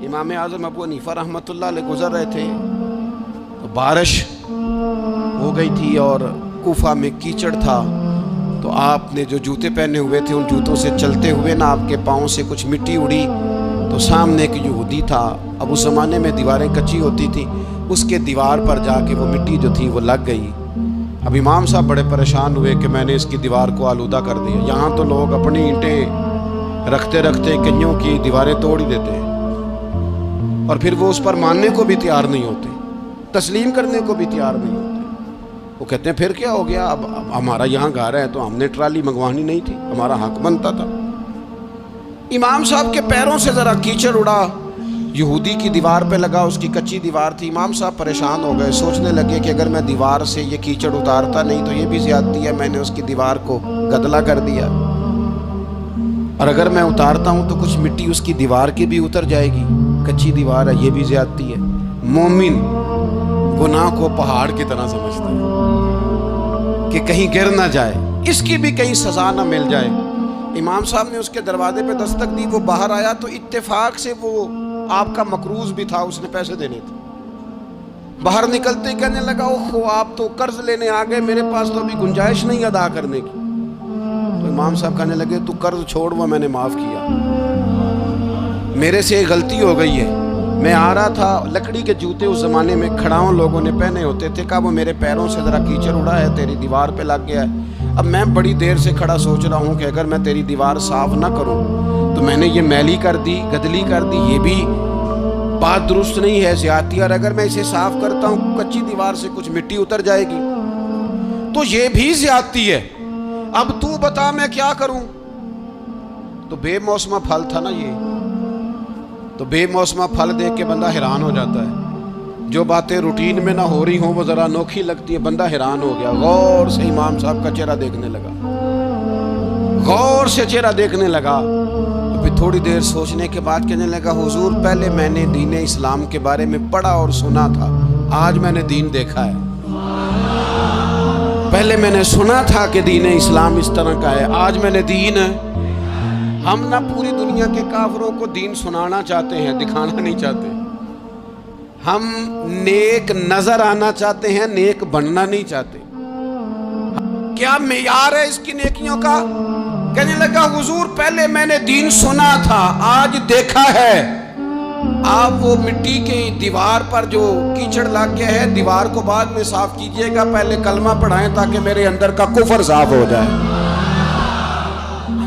امام اعظم ابو حنیفہ رحمۃ اللہ علیہ گزر رہے تھے تو بارش ہو گئی تھی اور کوفہ میں کیچڑ تھا، تو آپ نے جو جوتے پہنے ہوئے تھے ان جوتوں سے چلتے ہوئے نا آپ کے پاؤں سے کچھ مٹی اڑی، تو سامنے ایک یہودی تھا، اب اس زمانے میں دیواریں کچی ہوتی تھیں، اس کے دیوار پر جا کے وہ مٹی جو تھی وہ لگ گئی۔ اب امام صاحب بڑے پریشان ہوئے کہ میں نے اس کی دیوار کو آلودہ کر دیا۔ یہاں تو لوگ اپنی اینٹیں رکھتے رکھتے کئیوں کی دیواریں توڑ ہی دیتے ہیں، اور پھر وہ اس پر ماننے کو بھی تیار نہیں ہوتے، تسلیم کرنے کو بھی تیار نہیں ہوتے۔ وہ کہتے ہیں پھر کیا ہو گیا، اب ہمارا یہاں گھر ہے تو ہم نے ٹرالی منگوانی نہیں تھی، ہمارا حق بنتا تھا۔ امام صاحب کے پیروں سے ذرا کیچڑ اڑا، یہودی کی دیوار پہ لگا، اس کی کچی دیوار تھی۔ امام صاحب پریشان ہو گئے، سوچنے لگے کہ اگر میں دیوار سے یہ کیچڑ اتارتا نہیں تو یہ بھی زیادتی ہے، میں نے اس کی دیوار کو گدلا کر دیا، اور اگر میں اتارتا ہوں تو کچھ مٹی اس کی دیوار کی بھی اتر جائے گی، کچی دیوار ہے، یہ بھی زیادتی ہے۔ مومن گناہ کو پہاڑ کی طرح سمجھتا ہے کہ کہیں گر نہ جائے، اس کی بھی کہیں سزا نہ مل جائے۔ امام صاحب نے اس کے دروازے پہ دستک دی، وہ باہر آیا تو اتفاق سے وہ آپ کا مقروض بھی تھا، اس نے پیسے دینے تھے۔ باہر نکلتے ہی کہنے لگا اوہ آپ تو قرض لینے آ گئے، میرے پاس تو ابھی گنجائش نہیں ادا کرنے کی۔ تو امام صاحب کہنے لگے تو قرض چھوڑ، وہ میں نے معاف کیا، میرے سے غلطی ہو گئی ہے، میں آ رہا تھا، لکڑی کے جوتے اس زمانے میں کھڑاؤں لوگوں نے پہنے ہوتے تھے، کہا وہ میرے پیروں سے ذرا کیچڑ اڑا ہے، تیری دیوار پہ لگ گیا ہے۔ اب میں بڑی دیر سے کھڑا سوچ رہا ہوں کہ اگر میں تیری دیوار صاف نہ کروں تو میں نے یہ میلی کر دی، گدلی کر دی، یہ بھی بات درست نہیں ہے، زیادتی، اور اگر میں اسے صاف کرتا ہوں کچی دیوار سے کچھ مٹی اتر جائے گی تو یہ بھی زیادتی ہے، اب تو بتا میں کیا کروں۔ تو بے موسمہ پھل تھا نا یہ، تو بے موسمہ پھل دیکھ کے بندہ حیران ہو جاتا ہے، جو باتیں روٹین میں نہ ہو رہی ہوں وہ ذرا انوکھی لگتی ہے، بندہ حیران ہو گیا، غور سے امام صاحب کا چہرہ دیکھنے لگا، غور سے چہرہ دیکھنے لگا، پھر تھوڑی دیر سوچنے کے بعد کہنے لگا حضور پہلے میں نے دین اسلام کے بارے میں پڑھا اور سنا تھا، آج میں نے دین دیکھا ہے۔ پہلے میں نے سنا تھا کہ دین اسلام اس طرح کا ہے، آج میں نے دین ہے۔ ہم نہ پوری دنیا کے کافروں کو دین سنانا چاہتے ہیں، دکھانا نہیں چاہتے، ہم نیک نظر آنا چاہتے ہیں، نیک بننا نہیں چاہتے۔ کیا معیار ہے اس کی نیکیوں کا؟ کہنے لگا حضور پہلے میں نے دین سنا تھا، آج دیکھا ہے۔ آپ وہ مٹی کی دیوار پر جو کیچڑ لگ گیا ہے، دیوار کو بعد میں صاف کیجئے گا، پہلے کلمہ پڑھائیں تاکہ میرے اندر کا کفر صاف ہو جائے،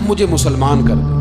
مجھے مسلمان کر دیں۔